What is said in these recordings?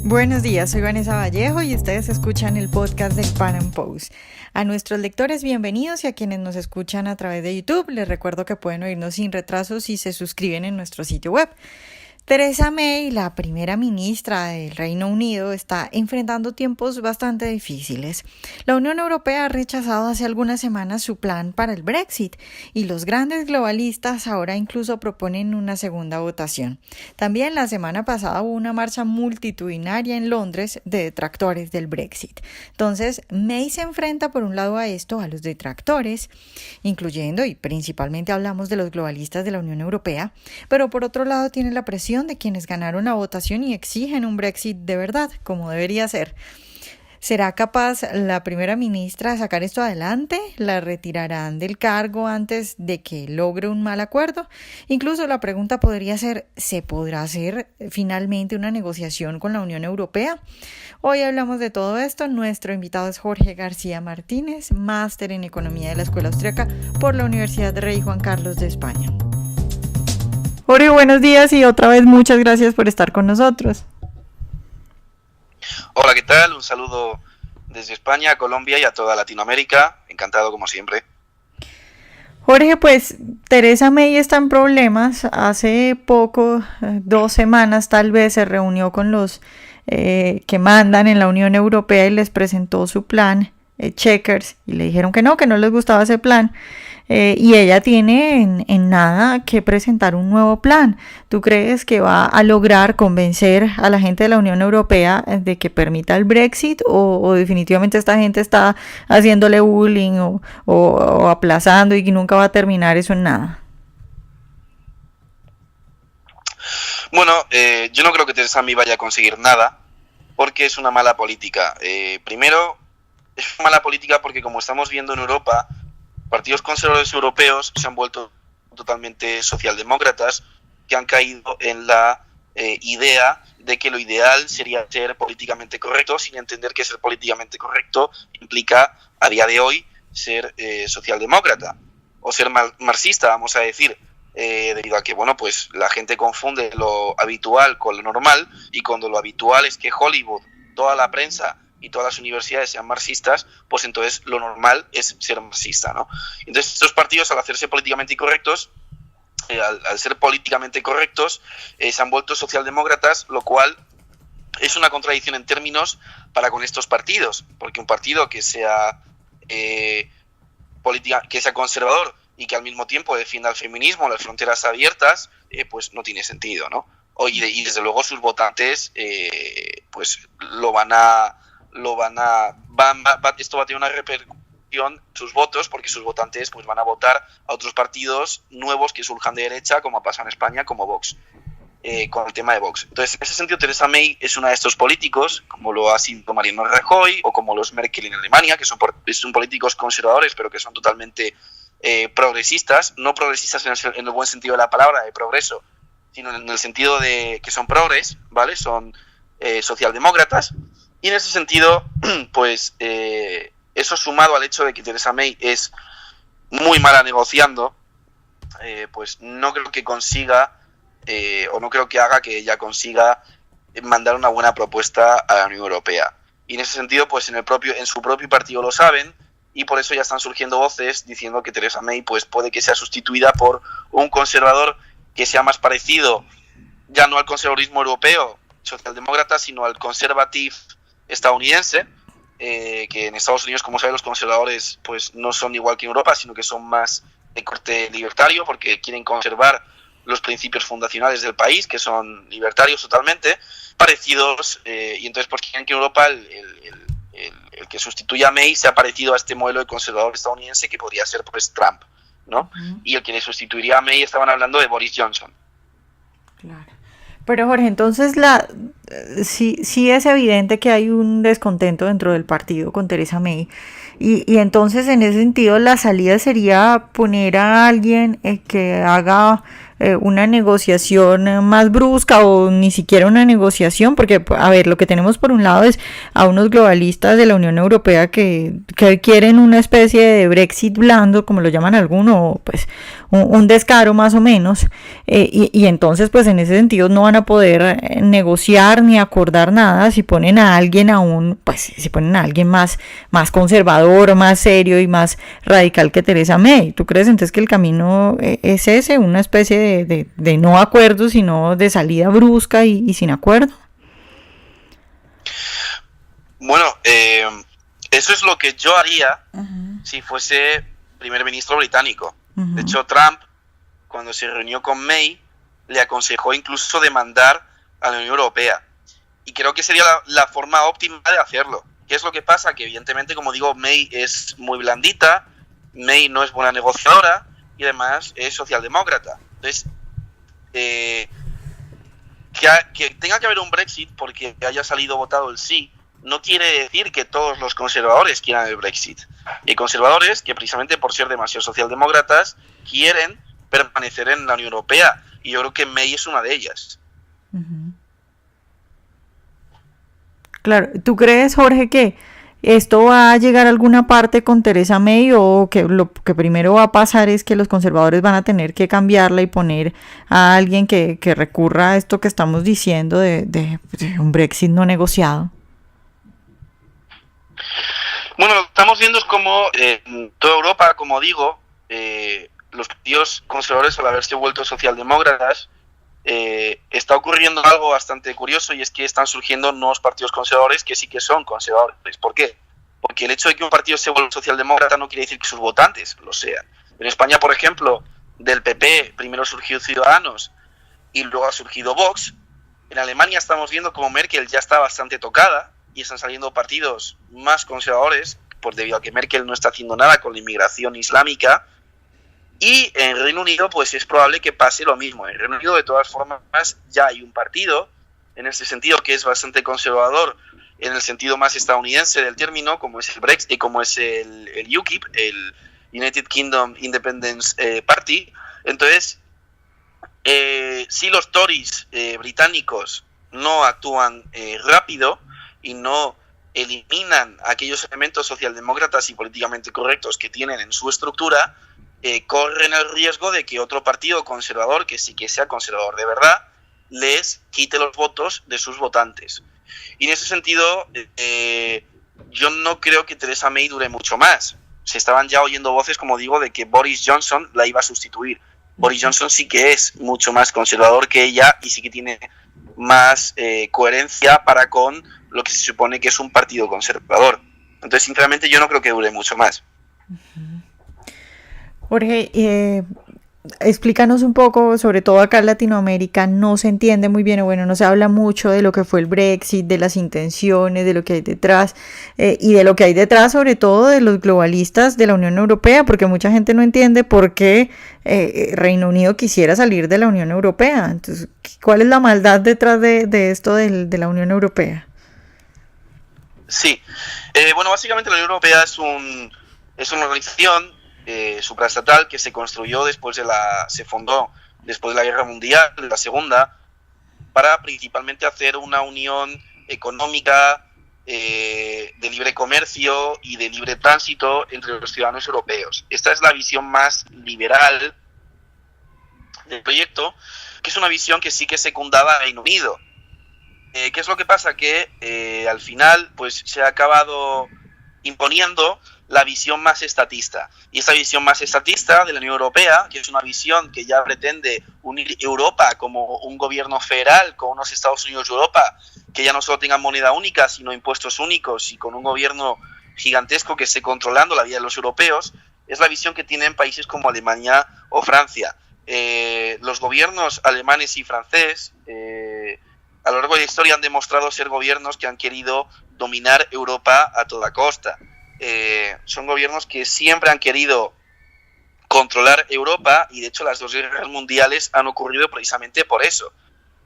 Buenos días, soy Vanessa Vallejo y ustedes escuchan el podcast del Pan Am Post. A nuestros lectores bienvenidos y a quienes nos escuchan a través de YouTube, les recuerdo que pueden oírnos sin retraso si se suscriben en nuestro sitio web. Theresa May, la primera ministra del Reino Unido, está enfrentando tiempos bastante difíciles. La Unión Europea ha rechazado hace algunas semanas su plan para el Brexit y los grandes globalistas ahora incluso proponen una segunda votación. También la semana pasada hubo una marcha multitudinaria en Londres de detractores del Brexit. Entonces, May se enfrenta por un lado a esto, a los detractores, incluyendo y principalmente hablamos de los globalistas de la Unión Europea, pero por otro lado tiene la presión de quienes ganaron la votación y exigen un Brexit de verdad, como debería ser. ¿Será capaz la primera ministra de sacar esto adelante? ¿La retirarán del cargo antes de que logre un mal acuerdo? Incluso la pregunta podría ser, ¿se podrá hacer finalmente una negociación con la Unión Europea? Hoy hablamos de todo esto. Nuestro invitado es Jorge García Martínez, máster en Economía de la Escuela Austriaca por la Universidad de Rey Juan Carlos de España. Jorge, buenos días y otra vez muchas gracias por estar con nosotros. Hola, ¿qué tal? Un saludo desde España, a Colombia y a toda Latinoamérica. Encantado como siempre. Jorge, pues Theresa May está en problemas. Hace poco, 2 semanas tal vez, se reunió con los que mandan en la Unión Europea y les presentó su plan, Chequers, y le dijeron que no les gustaba ese plan. Y ella tiene en nada que presentar un nuevo plan. ¿Tú crees que va a lograr convencer a la gente de la Unión Europea de que permita el Brexit o definitivamente esta gente está haciéndole bullying o aplazando y que nunca va a terminar eso en nada? Bueno, yo no creo que Theresa May vaya a conseguir nada porque es una mala política. Primero, es una mala política porque como estamos viendo en Europa, partidos conservadores europeos se han vuelto totalmente socialdemócratas, que han caído en la idea de que lo ideal sería ser políticamente correcto, sin entender que ser políticamente correcto implica, a día de hoy, ser socialdemócrata o ser marxista, vamos a decir, debido a que pues la gente confunde lo habitual con lo normal, y cuando lo habitual es que Hollywood, toda la prensa y todas las universidades sean marxistas, pues entonces lo normal es ser marxista, ¿no? Entonces estos partidos, al hacerse políticamente incorrectos, al ser políticamente correctos, se han vuelto socialdemócratas, lo cual es una contradicción en términos para con estos partidos, porque un partido que sea que sea conservador y que al mismo tiempo defienda el feminismo, las fronteras abiertas, pues no tiene sentido, ¿no? Y desde luego sus votantes pues esto va a tener una repercusión en sus votos, porque sus votantes pues van a votar a otros partidos nuevos que surjan de derecha, como ha pasado en España, como Vox, con el tema de Vox. Entonces, en ese sentido, Theresa May es una de estos políticos, como lo ha sido Mariano Rajoy o como los Merkel en Alemania, que son políticos conservadores, pero que son totalmente progresistas, no progresistas en el buen sentido de la palabra, de progreso, sino en el sentido de que son progres, ¿vale? Son socialdemócratas. Y en ese sentido, pues eso sumado al hecho de que Theresa May es muy mala negociando, pues no creo que consiga o no creo que haga que ella consiga mandar una buena propuesta a la Unión Europea. Y en ese sentido, pues en su propio partido lo saben, y por eso ya están surgiendo voces diciendo que Theresa May pues puede que sea sustituida por un conservador que sea más parecido, ya no al conservadurismo europeo socialdemócrata, sino al conservative estadounidense, que en Estados Unidos, como saben, los conservadores pues no son igual que en Europa, sino que son más de corte libertario, porque quieren conservar los principios fundacionales del país, que son libertarios totalmente, parecidos, y entonces pues quieren que en Europa el que sustituya a May sea parecido a este modelo de conservador estadounidense que podría ser pues Trump, ¿no? Uh-huh. Y el que le sustituiría a May, estaban hablando de Boris Johnson. Claro. Pero Jorge, entonces sí es evidente que hay un descontento dentro del partido con Theresa May y entonces en ese sentido la salida sería poner a alguien que haga una negociación más brusca o ni siquiera una negociación, porque a ver, lo que tenemos por un lado es a unos globalistas de la Unión Europea que quieren una especie de Brexit blando, como lo llaman algunos, pues un descaro más o menos, y entonces pues en ese sentido no van a poder negociar ni acordar nada si ponen a alguien aún, pues si ponen a alguien más conservador, más serio y más radical que Theresa May. ¿Tú crees entonces que el camino es ese, una especie de no acuerdo, sino de salida brusca y sin acuerdo? Bueno, eso es lo que yo haría si fuese primer ministro británico. De hecho, Trump, cuando se reunió con May, le aconsejó incluso demandar a la Unión Europea. Y creo que sería la forma óptima de hacerlo. ¿Qué es lo que pasa? Que evidentemente, como digo, May es muy blandita, May no es buena negociadora y además es socialdemócrata. Entonces, que tenga que haber un Brexit porque haya salido votado el sí, no quiere decir que todos los conservadores quieran el Brexit. Y hay conservadores que precisamente por ser demasiado socialdemócratas quieren permanecer en la Unión Europea. Y yo creo que May es una de ellas. Claro, ¿tú crees, Jorge, que esto va a llegar a alguna parte con Theresa May o que lo que primero va a pasar es que los conservadores van a tener que cambiarla y poner a alguien que recurra a esto que estamos diciendo de un Brexit no negociado? Bueno, lo que estamos viendo es como en toda Europa, como digo, los partidos conservadores, al haberse vuelto socialdemócratas, está ocurriendo algo bastante curioso, y es que están surgiendo nuevos partidos conservadores que sí que son conservadores. ¿Por qué? Porque el hecho de que un partido se vuelva socialdemócrata no quiere decir que sus votantes lo sean. En España, por ejemplo, del PP primero surgió Ciudadanos y luego ha surgido Vox. En Alemania estamos viendo como Merkel ya está bastante tocada y están saliendo partidos más conservadores, debido a que Merkel no está haciendo nada con la inmigración islámica. Y en Reino Unido pues es probable que pase lo mismo. En Reino Unido, de todas formas, ya hay un partido en ese sentido que es bastante conservador en el sentido más estadounidense del término, como es el Brexit y como es el UKIP, el United Kingdom Independence Party. Entonces, si los Tories británicos no actúan rápido y no eliminan aquellos elementos socialdemócratas y políticamente correctos que tienen en su estructura, corren el riesgo de que otro partido conservador, que sí que sea conservador de verdad, les quite los votos de sus votantes. Y en ese sentido, yo no creo que Theresa May dure mucho más. Se estaban ya oyendo voces, como digo, de que Boris Johnson la iba a sustituir. Boris Johnson sí que es mucho más conservador que ella y sí que tiene más coherencia para con lo que se supone que es un partido conservador. Entonces, sinceramente, yo no creo que dure mucho más. Jorge, explícanos un poco, sobre todo acá en Latinoamérica no se entiende muy bien, o bueno, no se habla mucho de lo que fue el Brexit, de las intenciones, de lo que hay detrás, y de lo que hay detrás sobre todo de los globalistas de la Unión Europea, porque mucha gente no entiende por qué Reino Unido quisiera salir de la Unión Europea. Entonces, ¿cuál es la maldad detrás de esto de la Unión Europea? Sí, bueno, básicamente la Unión Europea es una organización supraestatal que se construyó se fundó después de la Guerra Mundial, la Segunda, para principalmente hacer una unión económica de libre comercio y de libre tránsito entre los ciudadanos europeos. Esta es la visión más liberal del proyecto, que es una visión que sí que secundaba a Reino Unido. ¿Qué es lo que pasa? Que al final pues se ha acabado imponiendo la visión más estatista. Y esta visión más estatista de la Unión Europea, que es una visión que ya pretende unir Europa como un gobierno federal con unos Estados Unidos de Europa, que ya no solo tengan moneda única, sino impuestos únicos y con un gobierno gigantesco que esté controlando la vida de los europeos, es la visión que tienen países como Alemania o Francia. Los gobiernos alemanes y francés a lo largo de la historia han demostrado ser gobiernos que han querido dominar Europa a toda costa. Son gobiernos que siempre han querido controlar Europa, y de hecho las dos guerras mundiales han ocurrido precisamente por eso,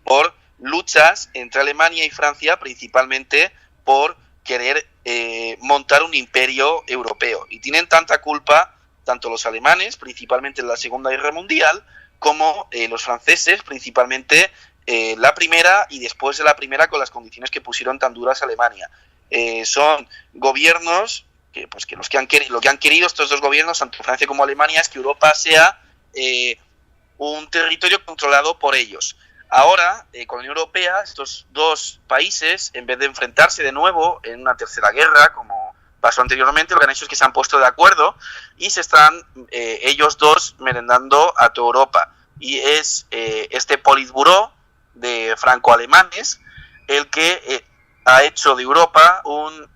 por luchas entre Alemania y Francia, principalmente por querer montar un imperio europeo. Y tienen tanta culpa tanto los alemanes, principalmente en la Segunda Guerra Mundial, como los franceses, principalmente la primera y después de la primera, con las condiciones que pusieron tan duras a Alemania. Son gobiernos que lo que han querido estos dos gobiernos, tanto Francia como Alemania, es que Europa sea un territorio controlado por ellos. Ahora, con la Unión Europea, estos dos países, en vez de enfrentarse de nuevo en una tercera guerra, como pasó anteriormente, lo que han hecho es que se han puesto de acuerdo y se están ellos dos merendando a toda Europa. Y es este Politburó de franco-alemanes el que ha hecho de Europa un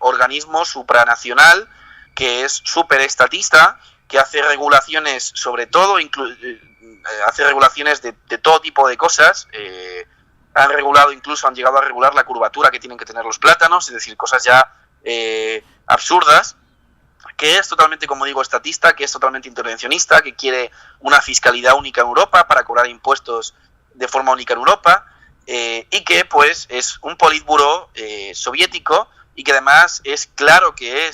organismo supranacional que es súper estatista, que hace regulaciones sobre todo, hace regulaciones de todo tipo de cosas. Han llegado a regular la curvatura que tienen que tener los plátanos, es decir, cosas ya absurdas, que es totalmente, como digo, estatista, que es totalmente intervencionista, que quiere una fiscalidad única en Europa para cobrar impuestos de forma única en Europa, y que pues es un politburó soviético, y que además es claro que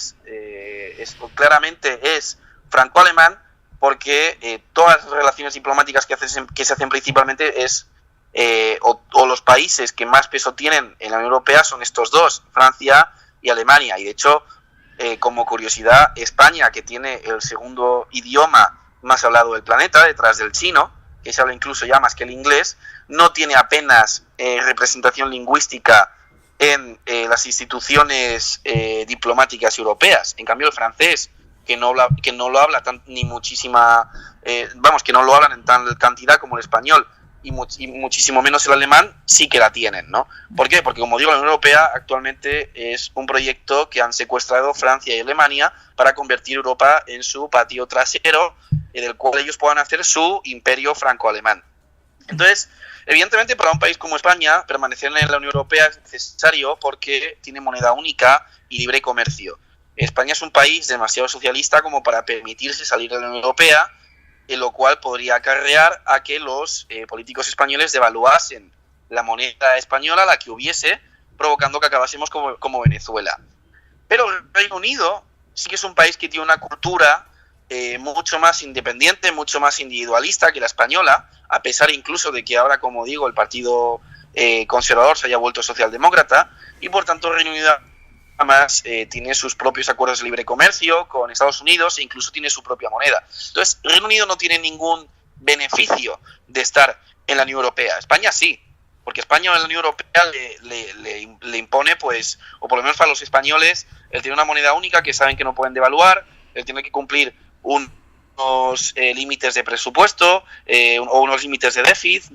claramente es franco-alemán, porque todas las relaciones diplomáticas que se hacen principalmente o los países que más peso tienen en la Unión Europea son estos dos, Francia y Alemania. Y de hecho, como curiosidad, España, que tiene el segundo idioma más hablado del planeta, detrás del chino, que se habla incluso ya más que el inglés, no tiene apenas representación lingüística en las instituciones diplomáticas europeas. En cambio, el francés, que no lo habla ni muchísima, que no lo hablan en tal cantidad como el español, y muchísimo menos el alemán, sí que la tienen, ¿no? ¿Por qué? Porque, como digo, la Unión Europea actualmente es un proyecto que han secuestrado Francia y Alemania para convertir Europa en su patio trasero, del cual ellos puedan hacer su imperio franco-alemán. Entonces, evidentemente, para un país como España, permanecer en la Unión Europea es necesario porque tiene moneda única y libre comercio. España es un país demasiado socialista como para permitirse salir de la Unión Europea, en lo cual podría acarrear a que los políticos españoles devaluasen la moneda española, la que hubiese, provocando que acabásemos como Venezuela. Pero el Reino Unido sí que es un país que tiene una cultura mucho más independiente, mucho más individualista que la española, a pesar incluso de que ahora, como digo, el Partido Conservador se haya vuelto socialdemócrata, y por tanto el Reino Unido además tiene sus propios acuerdos de libre comercio con Estados Unidos e incluso tiene su propia moneda. Entonces, el Reino Unido no tiene ningún beneficio de estar en la Unión Europea. España sí, porque España en la Unión Europea le impone, pues, o por lo menos para los españoles, el tener una moneda única que saben que no pueden devaluar, el tener que cumplir unos límites de presupuesto o unos límites de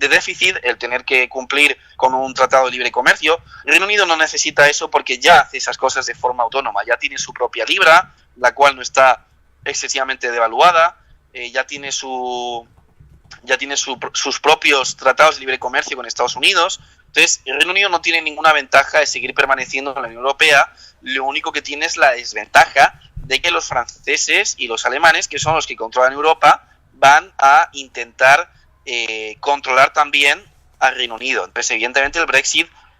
déficit, el tener que cumplir con un tratado de libre comercio. El Reino Unido no necesita eso porque ya hace esas cosas de forma autónoma, ya tiene su propia libra, la cual no está excesivamente devaluada, ya tiene sus propios tratados de libre comercio con Estados Unidos. Entonces, el Reino Unido no tiene ninguna ventaja de seguir permaneciendo en la Unión Europea, lo único que tiene es la desventaja de que los franceses y los alemanes, que son los que controlan Europa, van a intentar controlar también al Reino Unido. Entonces, evidentemente,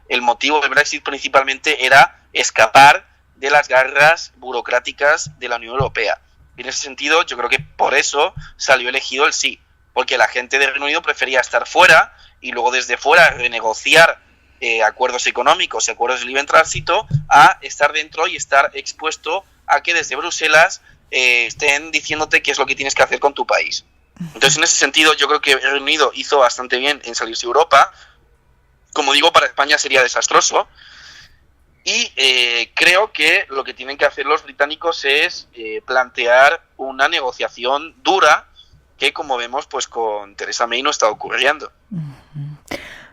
el motivo del Brexit principalmente era escapar de las garras burocráticas de la Unión Europea. Y en ese sentido, yo creo que por eso salió elegido el sí, porque la gente del Reino Unido prefería estar fuera y luego desde fuera renegociar acuerdos económicos y acuerdos de libre tránsito, a estar dentro y estar expuesto a que desde Bruselas estén diciéndote qué es lo que tienes que hacer con tu país. Entonces, en ese sentido, yo creo que el Reino Unido hizo bastante bien en salirse de Europa. Como digo, para España sería desastroso. Y creo que lo que tienen que hacer los británicos es plantear una negociación dura, que, como vemos, pues con Theresa May no está ocurriendo.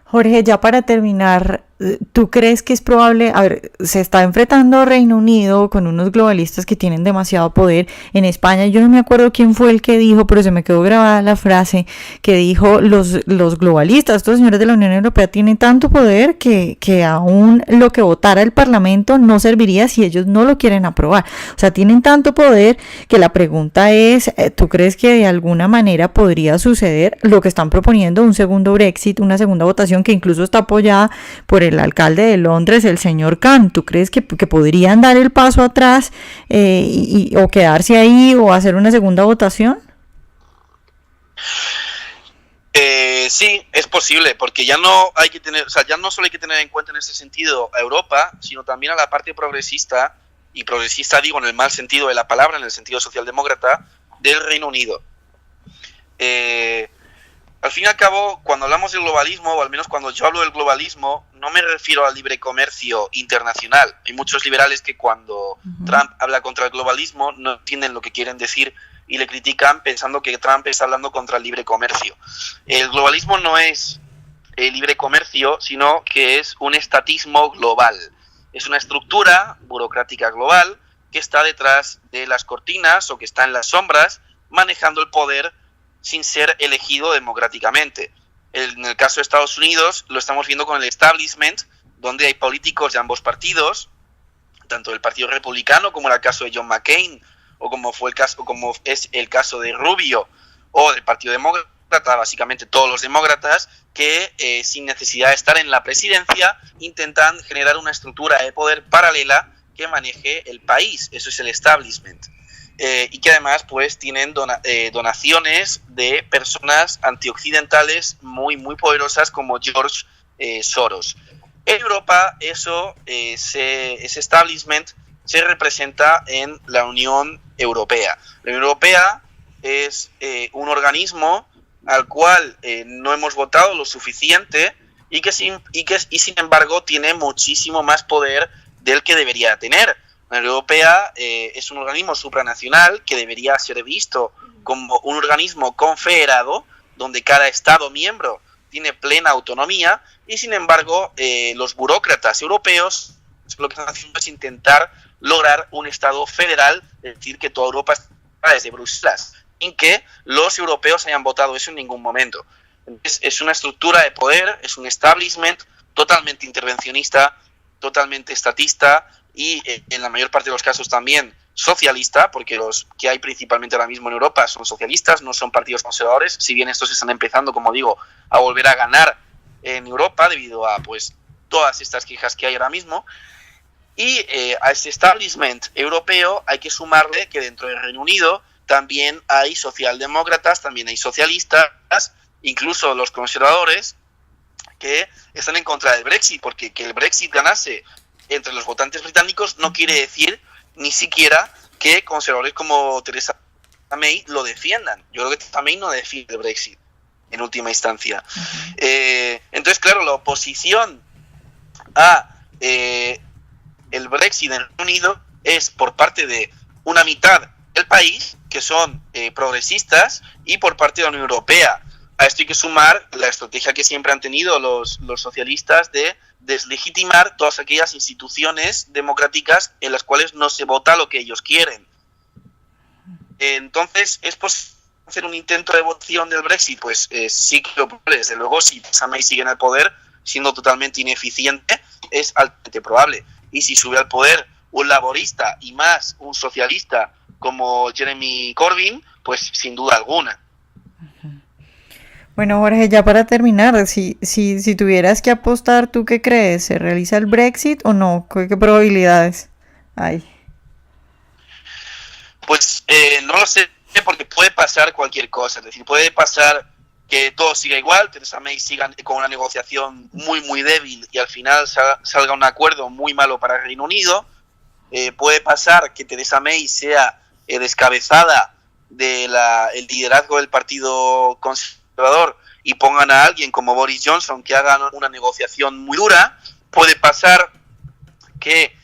Jorge, ya para terminar, ¿tú crees que es probable? A ver, se está enfrentando Reino Unido con unos globalistas que tienen demasiado poder. En España, yo no me acuerdo quién fue el que dijo, pero se me quedó grabada la frase que dijo: los globalistas, estos señores de la Unión Europea, tienen tanto poder que aún lo que votara el Parlamento no serviría si ellos no lo quieren aprobar. O sea, tienen tanto poder que la pregunta es, ¿tú crees que de alguna manera podría suceder lo que están proponiendo, un segundo Brexit, una segunda votación que incluso está apoyada por el alcalde de Londres, el señor Khan? ¿Tú crees que podrían dar el paso atrás o quedarse ahí o hacer una segunda votación? Sí, es posible, porque ya no hay que tener, o sea, ya no solo hay que tener en cuenta en ese sentido a Europa, sino también a la parte progresista, y progresista digo en el mal sentido de la palabra, en el sentido socialdemócrata, del Reino Unido. Al fin y al cabo, cuando hablamos del globalismo, o al menos cuando yo hablo del globalismo, no me refiero al libre comercio internacional. Hay muchos liberales que cuando Trump habla contra el globalismo no entienden lo que quieren decir y le critican pensando que Trump está hablando contra el libre comercio. El globalismo no es el libre comercio, sino que es un estatismo global. Es una estructura burocrática global que está detrás de las cortinas o que está en las sombras manejando el poder sin ser elegido democráticamente. En el caso de Estados Unidos lo estamos viendo con el establishment, donde hay políticos de ambos partidos, tanto del Partido Republicano como era el caso de John McCain, o como fue el caso, como es el caso de Rubio, o del Partido Demócrata, básicamente todos los demócratas, que sin necesidad de estar en la presidencia intentan generar una estructura de poder paralela que maneje el país. Eso es el establishment. Y que además pues tienen donaciones de personas antioccidentales muy poderosas como George Soros. En Europa ese establishment se representa en la Unión Europea. La Unión Europea es un organismo al cual no hemos votado lo suficiente y sin embargo tiene muchísimo más poder del que debería tener. La Unión Europea es un organismo supranacional que debería ser visto como un organismo confederado donde cada Estado miembro tiene plena autonomía y sin embargo los burócratas europeos lo que están haciendo es intentar lograr un Estado federal, es decir, que toda Europa está desde Bruselas, sin que los europeos hayan votado eso en ningún momento. Entonces, es una estructura de poder, es un establishment totalmente intervencionista, totalmente estatista y en la mayor parte de los casos también socialista, porque los que hay principalmente ahora mismo en Europa son socialistas, no son partidos conservadores, si bien estos están empezando, como digo, a volver a ganar en Europa debido a pues todas estas quejas que hay ahora mismo. Y a ese establishment europeo hay que sumarle que dentro del Reino Unido también hay socialdemócratas, también hay socialistas, incluso los conservadores que están en contra del Brexit, porque que el Brexit ganase entre los votantes británicos no quiere decir ni siquiera que conservadores como Theresa May lo defiendan. Yo creo que Theresa May no defiende el Brexit en última instancia. Entonces, claro, la oposición a el Brexit en el Reino Unido es por parte de una mitad del país, que son progresistas, y por parte de la Unión Europea. A esto hay que sumar la estrategia que siempre han tenido los socialistas de deslegitimar todas aquellas instituciones democráticas en las cuales no se vota lo que ellos quieren. Entonces, ¿es posible hacer un intento de votación del Brexit? Pues sí que lo probable. Desde luego, si Theresa May sigue en el poder, siendo totalmente ineficiente, es altamente probable. Y si sube al poder un laborista y más un socialista como Jeremy Corbyn, pues sin duda alguna. Bueno, Jorge, ya para terminar, si tuvieras que apostar, ¿tú qué crees? ¿Se realiza el Brexit o no? ¿Qué probabilidades hay? Pues no lo sé, porque puede pasar cualquier cosa. Es decir, puede pasar que todo siga igual, Theresa May siga con una negociación muy débil y al final salga un acuerdo muy malo para el Reino Unido. Puede pasar que Theresa May sea descabezada del liderazgo del Partido Conservador y pongan a alguien como Boris Johnson que haga una negociación muy dura. Puede pasar que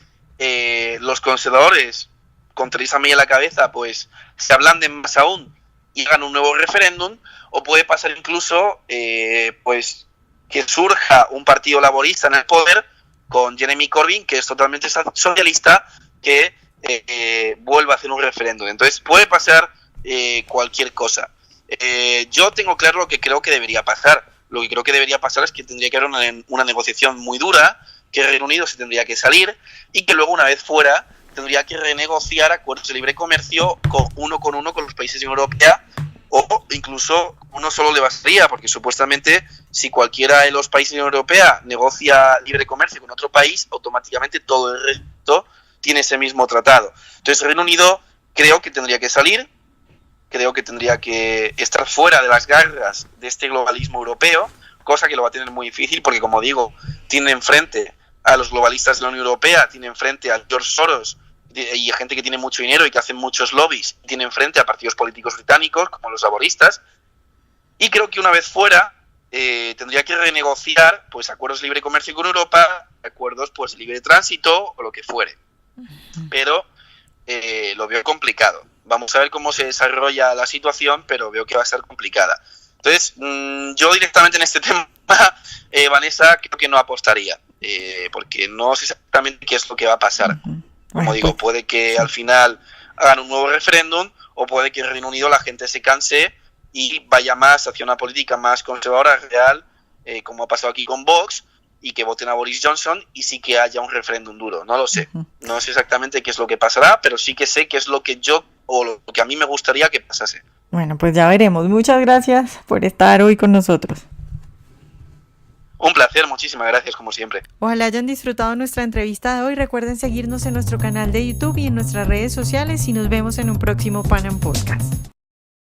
los conservadores con Theresa May a la cabeza pues se ablanden más aún y hagan un nuevo referéndum, o puede pasar incluso pues que surja un partido laborista en el poder con Jeremy Corbyn, que es totalmente socialista, que vuelva a hacer un referéndum. Entonces puede pasar cualquier cosa. Yo tengo claro lo que creo que debería pasar. Lo que creo que debería pasar es que tendría que haber una negociación muy dura, que el Reino Unido se tendría que salir y que luego, una vez fuera, tendría que renegociar acuerdos de libre comercio uno con los países de la Unión Europea, o incluso uno solo le bastaría, porque supuestamente si cualquiera de los países de la Unión Europea negocia libre comercio con otro país, automáticamente todo el resto tiene ese mismo tratado. Entonces el Reino Unido creo que tendría que salir, creo que tendría que estar fuera de las garras de este globalismo europeo, cosa que lo va a tener muy difícil porque, como digo, tiene enfrente a los globalistas de la Unión Europea, tiene enfrente a George Soros y a gente que tiene mucho dinero y que hacen muchos lobbies, tiene enfrente a partidos políticos británicos como los laboristas, y creo que una vez fuera tendría que renegociar pues acuerdos de libre comercio con Europa, acuerdos pues de libre tránsito o lo que fuere, pero lo veo complicado. Vamos a ver cómo se desarrolla la situación, pero veo que va a ser complicada. Entonces, yo directamente en este tema, Vanessa, creo que no apostaría, porque no sé exactamente qué es lo que va a pasar. Como digo, puede que al final hagan un nuevo referéndum, o puede que en Reino Unido la gente se canse y vaya más hacia una política más conservadora, real, como ha pasado aquí con Vox, y que voten a Boris Johnson y sí que haya un referéndum duro. No lo sé. No sé exactamente qué es lo que pasará, pero sí que sé qué es lo que yo, o lo que a mí me gustaría que pasase. Bueno, pues ya veremos. Muchas gracias por estar hoy con nosotros. Un placer, muchísimas gracias como siempre. Ojalá hayan disfrutado nuestra entrevista de hoy. Recuerden seguirnos en nuestro canal de YouTube y en nuestras redes sociales y nos vemos en un próximo Pan Am Podcast.